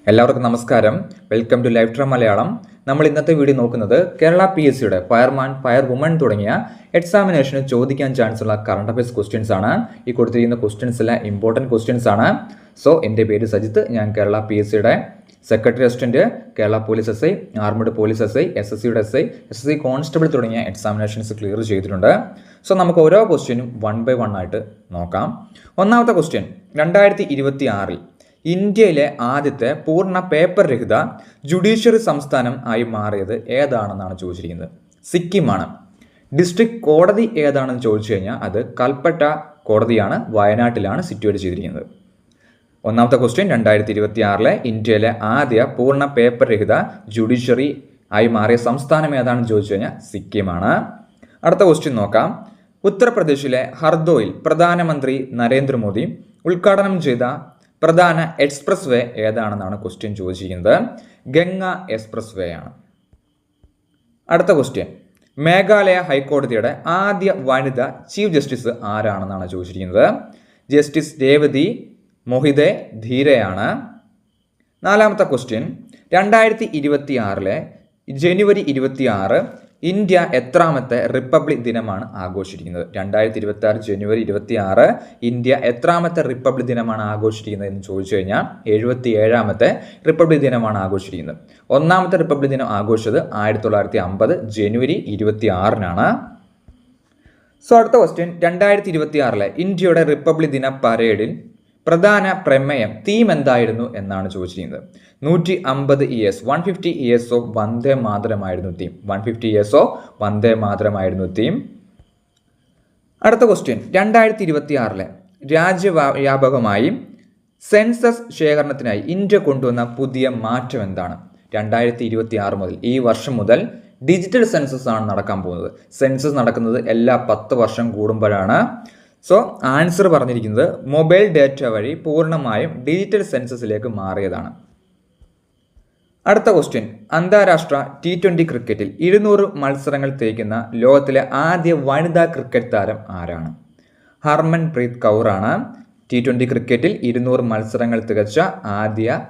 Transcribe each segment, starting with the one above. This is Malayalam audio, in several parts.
എല്ലാവർക്കും നമസ്കാരം. വെൽക്കം ടു ലൈവ് ട്രം മലയാളം. നമ്മൾ ഇന്നത്തെ വീഡിയോ നോക്കുന്നത് കേരള PSCയുടെ ഫയർമാൻ, ഫയർ വുമൺ തുടങ്ങിയ എക്സാമിനേഷന് ചോദിക്കാൻ ചാൻസ് ഉള്ള കറണ്ട് അഫയേഴ്സ് ക്വസ്റ്റ്യൻസ് ആണ്. ഈ കൊടുത്തിരിക്കുന്ന ക്വസ്റ്റ്യൻസ് എല്ലാം ഇമ്പോർട്ടൻറ്റ് ക്വസ്റ്റ്യൻസ് ആണ്. സോ എൻ്റെ പേര് സജിത്ത്. ഞാൻ കേരള PSCയുടെ secretary assistant, Kerala police SI, armed police SI, SSCയുടെ SI കോൺസ്റ്റബിൾ തുടങ്ങിയ എക്സാമിനേഷൻസ് ക്ലിയർ ചെയ്തിട്ടുണ്ട്. സോ നമുക്ക് ഓരോ ക്വസ്റ്റ്യനും 1 by 1 ആയിട്ട് നോക്കാം. ഒന്നാമത്തെ ക്വസ്റ്റ്യൻ, 2026 ഇന്ത്യയിലെ ആദ്യത്തെ പൂർണ്ണ പേപ്പർ രഹിത ജുഡീഷ്യറി സംസ്ഥാനം ആയി മാറിയത് ഏതാണെന്നാണ് ചോദിച്ചിരിക്കുന്നത്. സിക്കിമാണ്. ഡിസ്ട്രിക്ട് കോടതി ഏതാണെന്ന് ചോദിച്ചു കഴിഞ്ഞാൽ അത് കൽപ്പറ്റ കോടതിയാണ്, വയനാട്ടിലാണ് സിറ്റുവേറ്റ് ചെയ്തിരിക്കുന്നത്. ഒന്നാമത്തെ ക്വസ്റ്റ്യൻ, 2026 ഇന്ത്യയിലെ ആദ്യ പൂർണ്ണ പേപ്പർ രഹിത ജുഡീഷ്യറി ആയി മാറിയ സംസ്ഥാനം ഏതാണെന്ന് ചോദിച്ചു കഴിഞ്ഞാൽ സിക്കിമാണ്. അടുത്ത ക്വസ്റ്റ്യൻ നോക്കാം. ഉത്തർപ്രദേശിലെ ഹർദോയിൽ പ്രധാനമന്ത്രി നരേന്ദ്രമോദി ഉദ്ഘാടനം ചെയ്ത പ്രധാന എക്സ്പ്രസ് വേ ഏതാണെന്നാണ് ക്വസ്റ്റ്യൻ ചോദിച്ചിരിക്കുന്നത്. ഗംഗ എക്സ്പ്രസ് വേ ആണ്. അടുത്ത ക്വസ്റ്റ്യൻ, മേഘാലയ ഹൈക്കോടതിയുടെ ആദ്യ വനിത ചീഫ് ജസ്റ്റിസ് ആരാണെന്നാണ് ചോദിച്ചിരിക്കുന്നത്. ജസ്റ്റിസ് രേവതി മൊഹിതെ ധീരയാണ്. നാലാമത്തെ ക്വസ്റ്റ്യൻ, 2026 ജനുവരി 26 ഇന്ത്യ എത്രാമത്തെ റിപ്പബ്ലിക് ദിനമാണ് ആഘോഷിക്കുന്നത്? 2026 ജനുവരി 26 ഇന്ത്യ എത്രാമത്തെ റിപ്പബ്ലിക് ദിനമാണ് ആഘോഷിക്കുന്നത് എന്ന് ചോദിച്ചു കഴിഞ്ഞാൽ 77ാമത്തെ റിപ്പബ്ലിക് ദിനമാണ് ആഘോഷിക്കുന്നത്. ഒന്നാമത്തെ റിപ്പബ്ലിക് ദിനം ആഘോഷിച്ചത് 1950 ജനുവരി 26 സോ അടുത്ത ക്വസ്റ്റ്യൻ, 2026 ഇന്ത്യയുടെ റിപ്പബ്ലിക് ദിന പരേഡിൽ പ്രധാന പ്രമേയം തീം എന്തായിരുന്നു എന്നാണ് ചോദിച്ചിരിക്കുന്നത്. 150 years 150 years ഓഫ് വന്ദേ മാതരമായിരുന്നു തീം. 150 years ഓഫ് വന്ദേ മാതരമായിരുന്നു തീം. അടുത്ത ക്വസ്റ്റ്യൻ, 2026 രാജ്യവ്യാപകമായി സെൻസസ് ശേഖരണത്തിനായി ഇന്ത്യ കൊണ്ടുവന്ന പുതിയ മാറ്റം എന്താണ്? 2026 മുതൽ, ഈ വർഷം മുതൽ ഡിജിറ്റൽ സെൻസസ് ആണ് നടക്കാൻ പോകുന്നത്. സെൻസസ് നടക്കുന്നത് എല്ലാ 10 വർഷം കൂടുമ്പോഴാണ്. സോ ആൻസർ പറഞ്ഞിരിക്കുന്നത് മൊബൈൽ ഡാറ്റ വഴി പൂർണ്ണമായും ഡിജിറ്റൽ സെൻസസിലേക്ക് മാറിയതാണ്. അടുത്ത ക്വസ്റ്റ്യൻ, അന്താരാഷ്ട്ര T20 ക്രിക്കറ്റിൽ 200 മത്സരങ്ങൾ തികയ്ക്കുന്ന ലോകത്തിലെ ആദ്യ വനിതാ ക്രിക്കറ്റ് താരം ആരാണ്? ഹർമൻ പ്രീത് കൗർ ആണ്. T20 ക്രിക്കറ്റിൽ 200 മത്സരങ്ങൾ തികച്ച ആദ്യ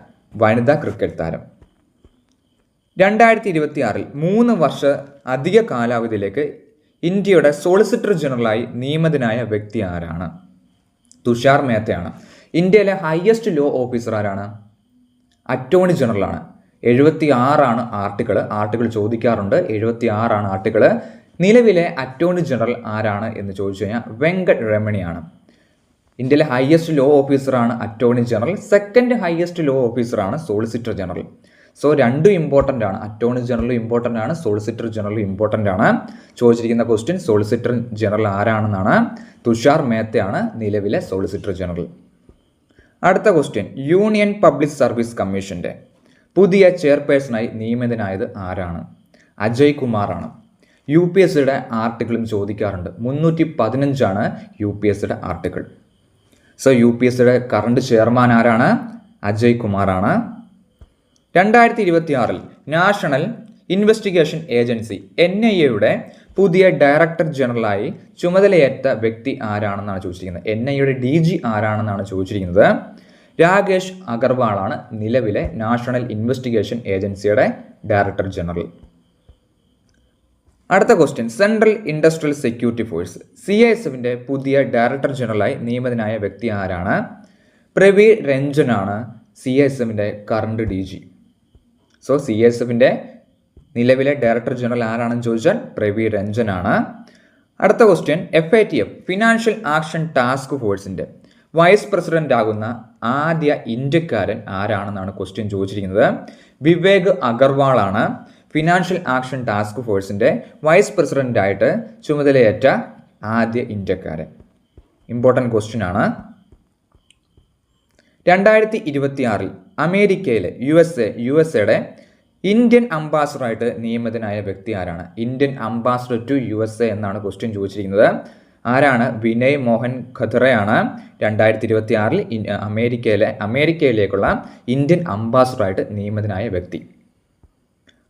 വനിതാ ക്രിക്കറ്റ് താരം. 2026 3 വർഷ അധിക കാലാവധിയിലേക്ക് ഇന്ത്യയുടെ സോളിസിറ്റർ ജനറലായി നിയമിതനായ വ്യക്തി ആരാണ്? തുഷാർ മേത്തയാണ്. ഇന്ത്യയിലെ ഹയസ്റ്റ് ലോ ഓഫീസർ ആരാണ്? അറ്റോർണി ജനറലാണ്. 76 ആർട്ടിക്കിൾ ചോദിക്കാറുണ്ട്. 76 ആർട്ടിക്കിൾ. നിലവിലെ അറ്റോർണി ജനറൽ ആരാണ് എന്ന് ചോദിച്ചു കഴിഞ്ഞാൽ വെങ്കട് രമണിയാണ്. ഇന്ത്യയിലെ ഹയസ്റ്റ് ലോ ഓഫീസറാണ് attorney general. Second highest law ഓഫീസറാണ് സോളിസിറ്റർ ജനറൽ. സോ രണ്ടും ഇമ്പോർട്ടൻ്റ് ആണ്. അറ്റോർണി ജനറലും ഇമ്പോർട്ടൻ്റ് ആണ്, സോളിസിറ്റർ ജനറലും ഇമ്പോർട്ടൻ്റ് ആണ്. ചോദിച്ചിരിക്കുന്ന ക്വസ്റ്റ്യൻ സോളിസിറ്റർ ജനറൽ ആരാണെന്നാണ്. തുഷാർ മേത്തയാണ് നിലവിലെ സോളിസിറ്റർ ജനറൽ. അടുത്ത ക്വസ്റ്റ്യൻ, യൂണിയൻ പബ്ലിക് സർവീസ് കമ്മീഷന്റെ പുതിയ ചെയർപേഴ്സണായി നിയമിതനായത് ആരാണ്? അജയ് കുമാറാണ്. UPSCയുടെ ആർട്ടിക്കിളും ചോദിക്കാറുണ്ട്. 315 UPSCയുടെ ആർട്ടിക്കിൾ. സോ UPSCയുടെ കറണ്ട് ചെയർമാൻ ആരാണ്? അജയ് കുമാറാണ്. 2026 നാഷണൽ ഇൻവെസ്റ്റിഗേഷൻ ഏജൻസി NIAയുടെ പുതിയ ഡയറക്ടർ ജനറലായി ചുമതലയേറ്റ വ്യക്തി ആരാണെന്നാണ് ചോദിച്ചിരിക്കുന്നത്. NIAയുടെ DG ആരാണെന്നാണ് ചോദിച്ചിരിക്കുന്നത്. രാകേഷ് അഗർവാളാണ് നിലവിലെ നാഷണൽ ഇൻവെസ്റ്റിഗേഷൻ ഏജൻസിയുടെ ഡയറക്ടർ ജനറൽ. അടുത്ത question, central industrial security force CISFന്റെ പുതിയ ഡയറക്ടർ ജനറലായി നിയമിതനായ വ്യക്തി ആരാണ്? പ്രവീർ രഞ്ജനാണ് CISFന്റെ കറണ്ട് DG. സോ CISFന്റെ നിലവിലെ ഡയറക്ടർ ജനറൽ ആരാണെന്ന് ചോദിച്ചാൽ പ്രവീർ രഞ്ജനാണ്. അടുത്ത question, FATF financial action task ഫോഴ്സിന്റെ വൈസ് പ്രസിഡന്റ് ആകുന്ന ആദ്യ ഇന്ത്യക്കാരൻ ആരാണെന്നാണ് ക്വസ്റ്റ്യൻ ചോദിച്ചിരിക്കുന്നത്. വിവേക് അഗർവാളാണ് ഫിനാൻഷ്യൽ ആക്ഷൻ ടാസ്ക് ഫോഴ്സിന്റെ വൈസ് പ്രസിഡന്റ് ആയിട്ട് ചുമതലയേറ്റ ആദ്യ ഇന്ത്യക്കാരൻ. ഇമ്പോർട്ടൻറ്റ് ക്വസ്റ്റ്യൻ ആണ്. 2026 അമേരിക്കയിലെ USA ഇന്ത്യൻ അംബാസഡറായിട്ട് നിയമിതനായ വ്യക്തി ആരാണ്? ഇന്ത്യൻ അംബാസഡർ ടു USA എന്നാണ് ക്വസ്റ്റ്യൻ ചോദിച്ചിരിക്കുന്നത്. ആരാണ്? വിനയ് മോഹൻ ഖത്രയാണ് 2026 അമേരിക്കയിലേക്കുള്ള ഇന്ത്യൻ അംബാസഡറായിട്ട് നിയമിതനായ വ്യക്തി.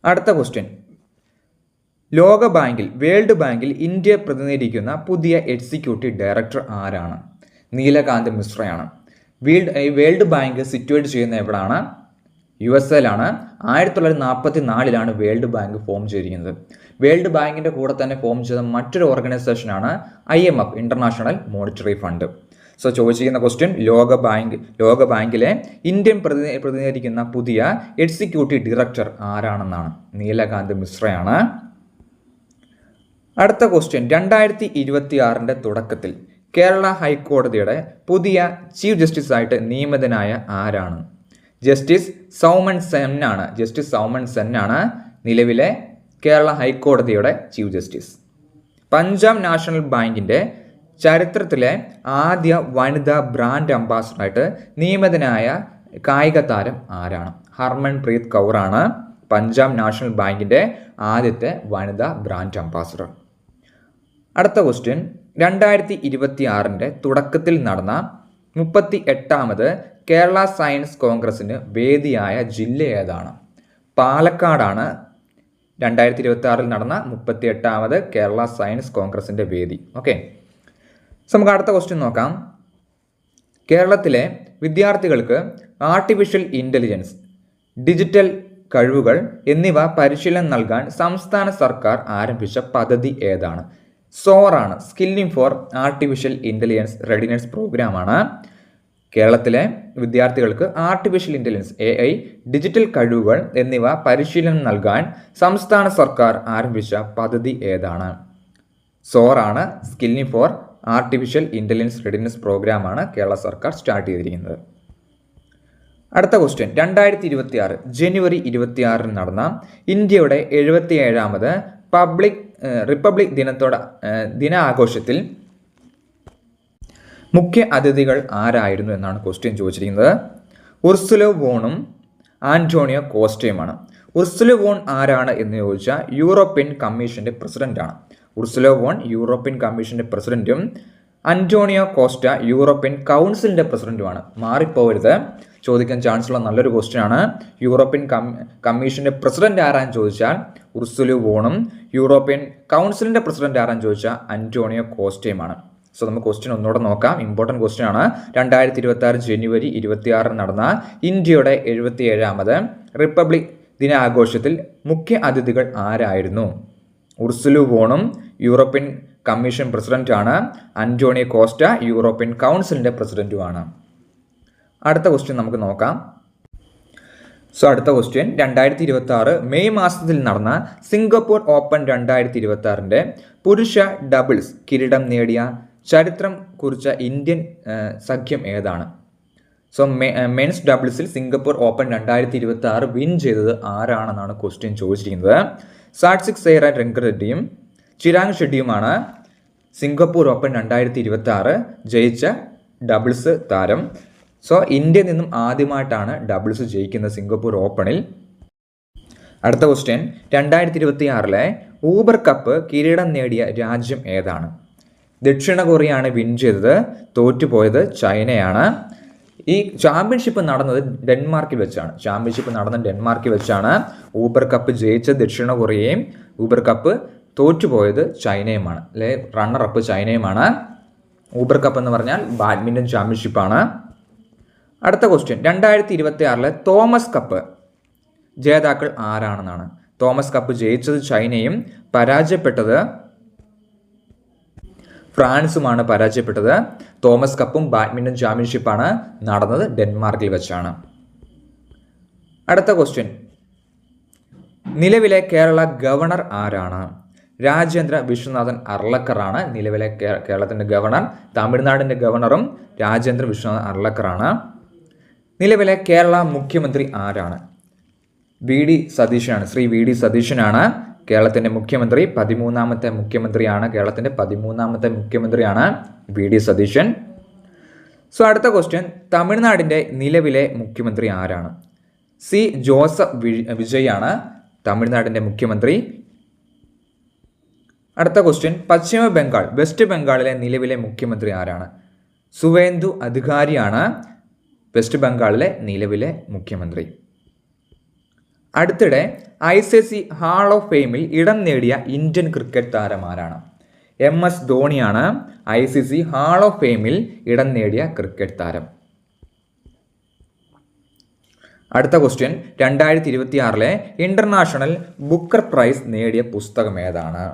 അടുത്ത ക്വസ്റ്റ്യൻ, വേൾഡ് ബാങ്കിൽ ഇന്ത്യ പ്രതിനിധീകരിക്കുന്ന പുതിയ എക്സിക്യൂട്ടീവ് ഡയറക്ടർ ആരാണ്? നീലകാന്ത് മിശ്രയാണ്. വേൾഡ് ബാങ്ക് സിറ്റുവേറ്റ് ചെയ്യുന്ന എവിടെയാണ്? USA 1944 വേൾഡ് ബാങ്ക് ഫോം ചെയ്തിരിക്കുന്നത്. വേൾഡ് ബാങ്കിൻ്റെ കൂടെ തന്നെ ഫോം ചെയ്ത മറ്റൊരു ഓർഗനൈസേഷനാണ് IMF, international monetary fund. So ചോദിച്ചിരിക്കുന്ന ക്വസ്റ്റ്യൻ ലോക ബാങ്കിലെ ഇന്ത്യൻ പ്രതിനിധീകരിക്കുന്ന പുതിയ എക്സിക്യൂട്ടീവ് ഡയറക്ടർ ആരാണെന്നാണ്. നീലകാന്ത് മിശ്രയാണ്. അടുത്ത ക്വസ്റ്റ്യൻ, 2026 തുടക്കത്തിൽ കേരള ഹൈക്കോടതിയുടെ പുതിയ ചീഫ് ജസ്റ്റിസ് ആയിട്ട് നിയമിതനായ ആരാണ്? ജസ്റ്റിസ് സൗമൻ സെന്നാണ് നിലവിലെ കേരള ഹൈക്കോടതിയുടെ ചീഫ് ജസ്റ്റിസ്. പഞ്ചാബ് നാഷണൽ ബാങ്കിൻ്റെ ചരിത്രത്തിലെ ആദ്യ വനിതാ ബ്രാൻഡ് അംബാസഡറായിട്ട് നിയമിതനായ കായിക താരം ആരാണ്? ഹർമൻപ്രീത് കൗറാണ് പഞ്ചാബ് നാഷണൽ ബാങ്കിൻ്റെ ആദ്യത്തെ വനിതാ ബ്രാൻഡ് അംബാസഡർ. അടുത്ത ക്വസ്റ്റ്യൻ, 2026 തുടക്കത്തിൽ നടന്ന 38ാമത് കേരള സയൻസ് കോൺഗ്രസിന് വേദിയായ ജില്ല ഏതാണ്? പാലക്കാടാണ് 2026 നടന്ന 38ാമത് കേരള സയൻസ് കോൺഗ്രസിൻ്റെ വേദി. ഓക്കെ, നമുക്ക് അടുത്ത ക്വസ്റ്റ്യൻ നോക്കാം. കേരളത്തിലെ വിദ്യാർത്ഥികൾക്ക് ആർട്ടിഫിഷ്യൽ ഇൻ്റലിജൻസ്, ഡിജിറ്റൽ കഴിവുകൾ എന്നിവ പരിശീലനം നൽകാൻ സംസ്ഥാന സർക്കാർ ആരംഭിച്ച പദ്ധതി ഏതാണ്? സോറാണ്. Skilling for artificial intelligence readiness പ്രോഗ്രാമാണ്. കേരളത്തിലെ വിദ്യാർത്ഥികൾക്ക് ആർട്ടിഫിഷ്യൽ ഇൻ്റലിജൻസ് AI, ഡിജിറ്റൽ കഴിവുകൾ എന്നിവ പരിശീലനം നൽകാൻ സംസ്ഥാന സർക്കാർ ആരംഭിച്ച പദ്ധതി ഏതാണ്? സോറാണ്. Skilling for artificial intelligence readiness പ്രോഗ്രാമാണ് കേരള സർക്കാർ സ്റ്റാർട്ട് ചെയ്തിരിക്കുന്നത്. അടുത്ത ക്വസ്റ്റ്യൻ, 2026 ജനുവരി 26 നടന്ന ഇന്ത്യയുടെ 77ാമത് റിപ്പബ്ലിക് ദിനാഘോഷത്തിൽ മുഖ്യ അതിഥികൾ ആരായിരുന്നു എന്നാണ് ക്വസ്റ്റ്യൻ ചോദിച്ചിരിക്കുന്നത്. ഉർസുല വോണും ആന്റോണിയോ കോസ്റ്റയുമാണ്. ഉർസുല വോൺ ആരാണ് എന്ന് ചോദിച്ചാൽ യൂറോപ്യൻ കമ്മീഷന്റെ പ്രസിഡന്റാണ്. ഉർസുല വോൺ യൂറോപ്യൻ കമ്മീഷന്റെ പ്രസിഡന്റും അന്റോണിയോ കോസ്റ്റ യൂറോപ്യൻ കൗൺസിലിന്റെ പ്രസിഡന്റുമാണ്. മാറിപ്പോകരുത്, ചോദിക്കാൻ ചാൻസ് ഉള്ള നല്ലൊരു ക്വസ്റ്റ്യൻ ആണ്. യൂറോപ്യൻ കമ്മീഷന്റെ പ്രസിഡന്റ് ആരാന്ന് ചോദിച്ചാൽ ഉർസുല വോണും യൂറോപ്യൻ കൗൺസിലിന്റെ പ്രസിഡന്റ് ആരാന്ന് ചോദിച്ചാൽ അന്റോണിയോ കോസ്റ്റയുമാണ്. സോ നമുക്ക് ക്വസ്റ്റ്യൻ ഒന്നുകൂടെ നോക്കാം. ഇമ്പോർട്ടൻറ്റ് ക്വസ്റ്റ്യൻ ആണ്. 2026 ജനുവരി 26 നടന്ന ഇന്ത്യയുടെ 77ാമത് റിപ്പബ്ലിക് ദിനാഘോഷത്തിൽ മുഖ്യ അതിഥികൾ ആരായിരുന്നു? ഉർസുല വോണും യൂറോപ്യൻ കമ്മീഷൻ പ്രസിഡന്റാണ്. അന്റോണിയോ കോസ്റ്റ യൂറോപ്യൻ കൗൺസിലിന്റെ പ്രസിഡന്റുമാണ്. അടുത്ത ക്വസ്റ്റ്യൻ നമുക്ക് നോക്കാം. സോ അടുത്ത ക്വസ്റ്റ്യൻ, 2026 മെയ് മാസത്തിൽ നടന്ന സിംഗപ്പൂർ ഓപ്പൺ 2026 പുരുഷ ഡബിൾസ് കിരീടം നേടിയ ചരിത്രം കുറിച്ച ഇന്ത്യൻ സഖ്യം ഏതാണ്? സോ മെൻസ് ഡബിൾസിൽ സിംഗപ്പൂർ ഓപ്പൺ 2026 വിൻ ചെയ്തത് ആരാണെന്നാണ് ക്വസ്റ്റ്യൻ ചോദിച്ചിരിക്കുന്നത്. സാത്വിക് സായിരാജ് രംഗറെഡ്ഡിയും ചിരാഗ് ഷെഡ്ഡിയുമാണ് സിംഗപ്പൂർ ഓപ്പൺ 2026 ജയിച്ച ഡബിൾസ് താരം. സോ ഇന്ത്യയിൽ നിന്നും ആദ്യമായിട്ടാണ് ഡബിൾസ് ജയിക്കുന്നത് സിംഗപ്പൂർ ഓപ്പണിൽ. അടുത്ത ക്വസ്റ്റ്യൻ, 2026 ഊബർ കപ്പ് കിരീടം നേടിയ രാജ്യം ഏതാണ്? ദക്ഷിണ കൊറിയയാണ് വിൻ ചെയ്തത്. തോറ്റുപോയത് ചൈനയാണ്. ഈ ചാമ്പ്യൻഷിപ്പ് നടന്നത് ഡെൻമാർക്കിൽ വെച്ചാണ്. ഊബർ കപ്പ് ജയിച്ച ദക്ഷിണ കൊറിയയും ഊബർ കപ്പ് തോറ്റുപോയത് ചൈനയുമാണ്. അല്ലെ, റണ്ണറപ്പ് ചൈനയുമാണ്. ഊബർ കപ്പ് എന്ന് പറഞ്ഞാൽ ബാഡ്മിൻ്റൺ ചാമ്പ്യൻഷിപ്പാണ്. അടുത്ത ക്വസ്റ്റ്യൻ, 2026 തോമസ് കപ്പ് ജേതാക്കൾ ആരാണെന്നാണ്. തോമസ് കപ്പ് ജയിച്ചത് ചൈനയും പരാജയപ്പെട്ടത് ഫ്രാൻസുമാണ്. തോമസ് കപ്പും ബാഡ്മിൻ്റൺ ചാമ്പ്യൻഷിപ്പാണ് നടന്നത് ഡെൻമാർക്കിൽ വെച്ചാണ്. അടുത്ത ക്വസ്റ്റ്യൻ, നിലവിലെ കേരള ഗവർണർ ആരാണ്? രാജേന്ദ്ര വിശ്വനാഥൻ അർളക്കറാണ് നിലവിലെ കേരളത്തിൻ്റെ ഗവർണർ. തമിഴ്നാടിൻ്റെ ഗവർണറും രാജേന്ദ്ര വിശ്വനാഥൻ അർളക്കറാണ്. നിലവിലെ കേരള മുഖ്യമന്ത്രി ആരാണ്? ശ്രീ വി ഡി സതീശനാണ് കേരളത്തിൻ്റെ മുഖ്യമന്ത്രി. 13ാമത്തെ മുഖ്യമന്ത്രിയാണ് വി ഡി സതീശൻ. സോ അടുത്ത ക്വസ്റ്റ്യൻ, തമിഴ്നാടിൻ്റെ നിലവിലെ മുഖ്യമന്ത്രി ആരാണ്? സി ജോസഫ് വിജയ് ആണ് തമിഴ്നാടിൻ്റെ മുഖ്യമന്ത്രി. അടുത്ത ക്വസ്റ്റ്യൻ, വെസ്റ്റ് ബംഗാളിലെ നിലവിലെ മുഖ്യമന്ത്രി ആരാണ്? സുവേന്ദു അധികാരിയാണ് വെസ്റ്റ് ബംഗാളിലെ നിലവിലെ മുഖ്യമന്ത്രി. അടുത്തിടെ ICC ഹാൾ ഓഫ് ഫെയിമിൽ ഇടം നേടിയ ഇന്ത്യൻ ക്രിക്കറ്റ് താരം ആരാണ്? MS ധോണിയാണ് ICC ഹാൾ ഓഫ് ഫെയിമിൽ ഇടം നേടിയ ക്രിക്കറ്റ് താരം. അടുത്ത ക്വസ്റ്റ്യൻ 2026 ഇന്റർനാഷണൽ ബുക്കർ പ്രൈസ് നേടിയ പുസ്തകം ഏതാണ്?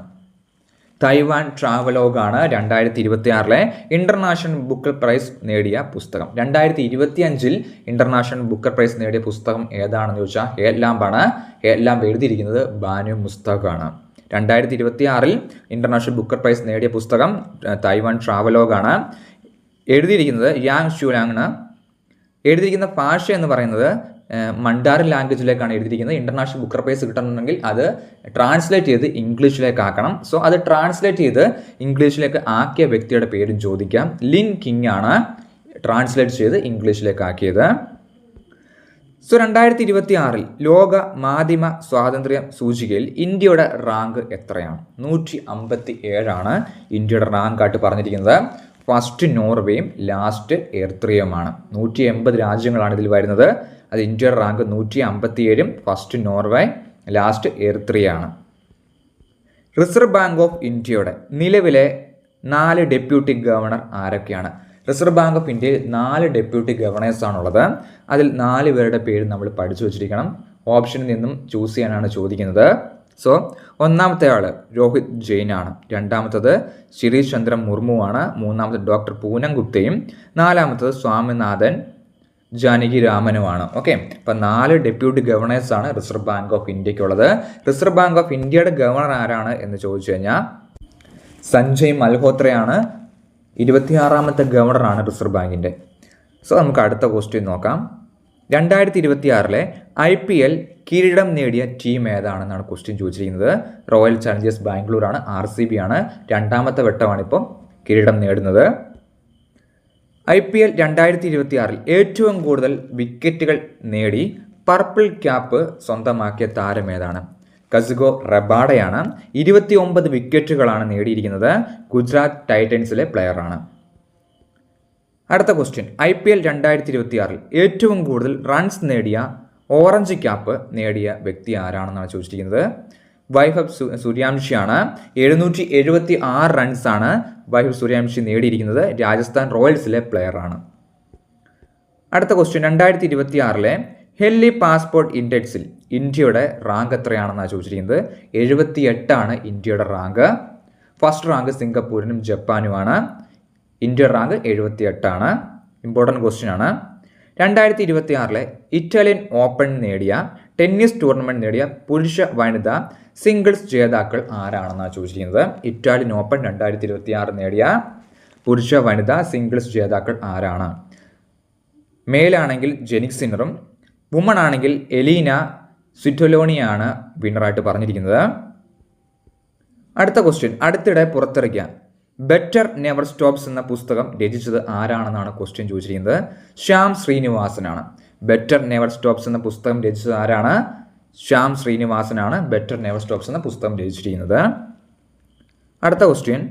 തൈവാൻ ട്രാവലോഗാണ് 2026 ഇന്റർനാഷണൽ ബുക്കർ പ്രൈസ് നേടിയ പുസ്തകം. 2025 ഇന്റർനാഷണൽ ബുക്കർ പ്രൈസ് നേടിയ പുസ്തകം ഏതാണെന്ന് ചോദിച്ചാൽ ഹേലാംബാണ്. ഹേലാംബ് എഴുതിയിരിക്കുന്നത് ബാനു മുസ്താഖാണ്. 2026 ഇന്റർനാഷണൽ ബുക്കർ പ്രൈസ് നേടിയ പുസ്തകം തൈവാൻ ട്രാവലോഗാണ്. എഴുതിയിരിക്കുന്നത് യാങ് ഷുലാങ്. എഴുതിയിരിക്കുന്ന ഭാഷ എന്ന് പറയുന്നത് മണ്ടാരൻ ലാംഗ്വേജിലേക്കാണ് എഴുതിയിരിക്കുന്നത്. ഇന്റർനാഷണൽ ബുക്കർ പ്രൈസ് കിട്ടണമെങ്കിൽ അത് ട്രാൻസ്ലേറ്റ് ചെയ്ത് ഇംഗ്ലീഷിലേക്ക് ആക്കണം. സോ അത് ട്രാൻസ്ലേറ്റ് ചെയ്ത് ഇംഗ്ലീഷിലേക്ക് ആക്കിയ വ്യക്തിയുടെ പേരും ചോദിക്കാം. ലിൻ കിങ് ആണ് ട്രാൻസ്ലേറ്റ് ചെയ്ത് ഇംഗ്ലീഷിലേക്ക് ആക്കിയത്. സോ 2026 ലോക മാധ്യമ സ്വാതന്ത്ര്യ സൂചികയിൽ ഇന്ത്യയുടെ റാങ്ക് എത്രയാണ്? 157 ഇന്ത്യയുടെ റാങ്ക് ആയിട്ട് പറഞ്ഞിരിക്കുന്നത്. First നോർവേയും last എർത്രിയയുമാണ്. 180 രാജ്യങ്ങളാണ് ഇതിൽ വരുന്നത്. അത് ഇന്ത്യയുടെ റാങ്ക് 157, ഫസ്റ്റ് നോർവേ, ലാസ്റ്റ് എർത്രിയാണ്. റിസർവ് ബാങ്ക് ഓഫ് ഇന്ത്യയുടെ നിലവിലെ 4 ഡെപ്യൂട്ടി ഗവർണർ ആരൊക്കെയാണ്? റിസർവ് ബാങ്ക് ഓഫ് ഇന്ത്യയിൽ 4 ഡെപ്യൂട്ടി ഗവർണേഴ്സാണുള്ളത്. അതിൽ 4 പേരുടെ പേര് നമ്മൾ പഠിച്ചു വച്ചിരിക്കണം. ഓപ്ഷനിൽ നിന്നും ചൂസ് ചെയ്യാനാണ് ചോദിക്കുന്നത്. സോ ഒന്നാമത്തെ ആൾ രോഹിത് ജെയിൻ ആണ്. രണ്ടാമത്തത് ശിരീഷ് ചന്ദ്ര മുർമു ആണ്. മൂന്നാമത്തത് ഡോക്ടർ പൂനം ഗുപ്തയും. നാലാമത്തത് സ്വാമിനാഥൻ ജാനകി രാമനുമാണ്. ഓക്കെ, അപ്പം 4 ഡെപ്യൂട്ടി ഗവർണേഴ്സാണ് റിസർവ് ബാങ്ക് ഓഫ് ഇന്ത്യക്കുള്ളത്. റിസർവ് ബാങ്ക് ഓഫ് ഇന്ത്യയുടെ ഗവർണർ ആരാണ് എന്ന് ചോദിച്ചു കഴിഞ്ഞാൽ സഞ്ജയ് മൽഹോത്രയാണ്. 26ാമത്തെ ഗവർണറാണ് റിസർവ് ബാങ്കിൻ്റെ. സോ നമുക്ക് അടുത്ത ക്വസ്റ്റ്യൻ നോക്കാം. 2026 IPL കിരീടം നേടിയ ടീം ഏതാണെന്നാണ് ക്വസ്റ്റ്യൻ ചോദിച്ചിരിക്കുന്നത്. റോയൽ ചാലഞ്ചേഴ്സ് ബാംഗ്ലൂരാണ്, RCB ആണ്. 2ാമത്തെ വട്ടമാണ് ഇപ്പോൾ കിരീടം നേടുന്നത്. IPL 2026 ഏറ്റവും കൂടുതൽ വിക്കറ്റുകൾ നേടി പർപ്പിൾ ക്യാപ്പ് സ്വന്തമാക്കിയ താരം ഏതാണ്? കസിഗോ റബാഡയാണ്. 29 വിക്കറ്റുകളാണ് നേടിയിരിക്കുന്നത്. ഗുജറാത്ത് ടൈറ്റൻസിലെ പ്ലെയറാണ്. അടുത്ത ക്വസ്റ്റ്യൻ, IPL 2026 ഏറ്റവും കൂടുതൽ റൺസ് നേടിയ ഓറഞ്ച് ക്യാപ്പ് നേടിയ വ്യക്തി ആരാണെന്നാണ് ചോദിച്ചിരിക്കുന്നത്. വൈഭവ് സൂര്യവംശിയാണ്. 776 റൺസാണ് വൈഭവ് സൂര്യവംശി നേടിയിരിക്കുന്നത്. രാജസ്ഥാൻ റോയൽസിലെ പ്ലെയറാണ്. അടുത്ത ക്വസ്റ്റ്യൻ, 2026 ഹെല്ലി പാസ്പോർട്ട് ഇൻഡെക്സിൽ ഇന്ത്യയുടെ റാങ്ക് എത്രയാണെന്നാണ് ചോദിച്ചിരിക്കുന്നത്. 78 ഇന്ത്യയുടെ റാങ്ക്. ഫസ്റ്റ് റാങ്ക് സിംഗപ്പൂരിനും ജപ്പാനുമാണ്. ഇന്ത്യയുടെ റാങ്ക് 78. ഇമ്പോർട്ടൻറ്റ് ക്വസ്റ്റ്യൻ ആണ്. 2026 ഇറ്റാലിയൻ ഓപ്പൺ നേടിയ ടെന്നീസ് ടൂർണമെൻറ്റ് നേടിയ പുരുഷ വനിത സിംഗിൾസ് ജേതാക്കൾ ആരാണെന്നാണ് ചോദിച്ചിരിക്കുന്നത്. ഇറ്റാലിയൻ ഓപ്പൺ 2026 നേടിയ പുരുഷ വനിത സിംഗിൾസ് ജേതാക്കൾ ആരാണ്? മെയിലാണെങ്കിൽ ജെനിക് സിന്നറും വുമൺ ആണെങ്കിൽ എലീന സ്വിറ്റോലോണിയാണ് വിന്നറായിട്ട് പറഞ്ഞിരിക്കുന്നത്. അടുത്ത ക്വസ്റ്റ്യൻ, അടുത്തിടെ പുറത്തിറക്കിയ ബെറ്റർ നെവർ സ്റ്റോപ്സ് എന്ന പുസ്തകം രചിച്ചത് ആരാണെന്നാണ് ക്വസ്റ്റ്യൻ ചോദിച്ചിരിക്കുന്നത്. ശ്യാം ശ്രീനിവാസനാണ്. ബെറ്റർ നെവർ സ്റ്റോപ്സ് എന്ന പുസ്തകം രചിച്ചത് ആരാണ്? ശ്യാം ശ്രീനിവാസനാണ് ബെറ്റർ നെവർ സ്റ്റോപ്സ് എന്ന പുസ്തകം രചിച്ചിരിക്കുന്നത്. അടുത്ത ക്വസ്റ്റ്യൻ,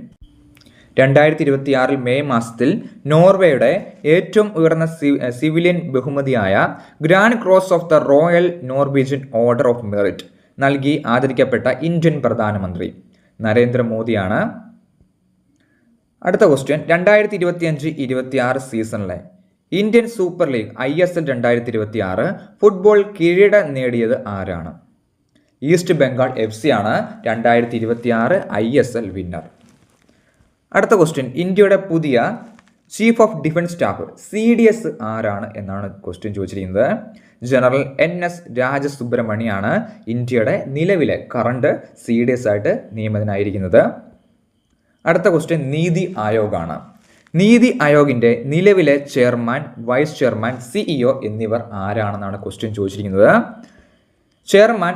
2026 മെയ് മാസത്തിൽ നോർവേയുടെ ഏറ്റവും ഉയർന്ന സിവിലിയൻ ബഹുമതിയായ grand cross of the royal Norwegian order of merit നൽകി ആദരിക്കപ്പെട്ട ഇന്ത്യൻ പ്രധാനമന്ത്രി നരേന്ദ്രമോദിയാണ്. അടുത്ത ക്വസ്റ്റ്യൻ, 2025-26 സീസണിലെ Indian super league ISL 2026 football കിരീടം നേടിയത് ആരാണ്? ഈസ്റ്റ് ബംഗാൾ FC ആണ് 2026 ISL വിന്നർ. അടുത്ത ക്വസ്റ്റ്യൻ, ഇന്ത്യയുടെ പുതിയ chief of defence staff CDS ആരാണ് എന്നാണ് ക്വസ്റ്റ്യൻ ചോദിച്ചിരിക്കുന്നത്. ജനറൽ NS രാജസുബ്രഹ്മണ്യാണ് ഇന്ത്യയുടെ നിലവിലെ കറണ്ട് CDS ആയിട്ട് നിയമിതനായിരിക്കുന്നത്. അടുത്ത ക്വസ്റ്റ്യൻ, നീതി ആയോഗാണ്. നീതി ആയോഗിൻ്റെ നിലവിലെ ചെയർമാൻ, വൈസ് ചെയർമാൻ, CEO എന്നിവർ ആരാണെന്നാണ് ക്വസ്റ്റ്യൻ ചോദിച്ചിരിക്കുന്നത്. ചെയർമാൻ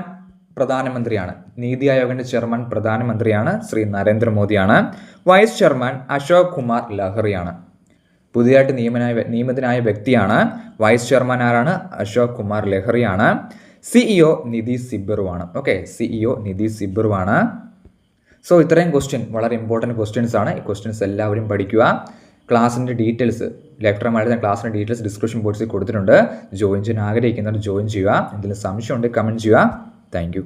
പ്രധാനമന്ത്രിയാണ്. നീതി ആയോഗിൻ്റെ ചെയർമാൻ പ്രധാനമന്ത്രിയാണ്, ശ്രീ നരേന്ദ്രമോദിയാണ്. വൈസ് ചെയർമാൻ അശോക് കുമാർ ലഹറിയാണ്. പുതിയതായിട്ട് നിയമിതനായ വ്യക്തിയാണ്. വൈസ് ചെയർമാൻ ആരാണ്? അശോക് കുമാർ ലഹറിയാണ്. CEO നിധി സിബ്ബറുമാണ്. ഓക്കെ, CEO നിധി സിബ്ബറുമാണ്. സോ ഇത്രയും ക്വസ്റ്റ്യൻ വളരെ ഇമ്പോർട്ടൻറ്റ് ക്വസ്റ്റ്യൻസ് ആണ്. ഈ ക്വസ്റ്റ്യൻസ് എല്ലാവരും പഠിക്കുക. ക്ലാസ്സിൻ്റെ ഡീറ്റെയിൽസ്, ലെക്ചറുമായിട്ട് ക്ലാസ്സിൻ്റെ ഡീറ്റെയിൽസ് ഡിസ്ക്രിപ്ഷൻ ബോക്സിൽ കൊടുത്തിട്ടുണ്ട്. ജോയിൻ ചെയ്യാൻ ആഗ്രഹിക്കുന്നവർ ജോയിൻ ചെയ്യുക. എന്തെങ്കിലും സംശയം ഉണ്ടെങ്കിൽ കമൻറ്റ് ചെയ്യുക. Thank you.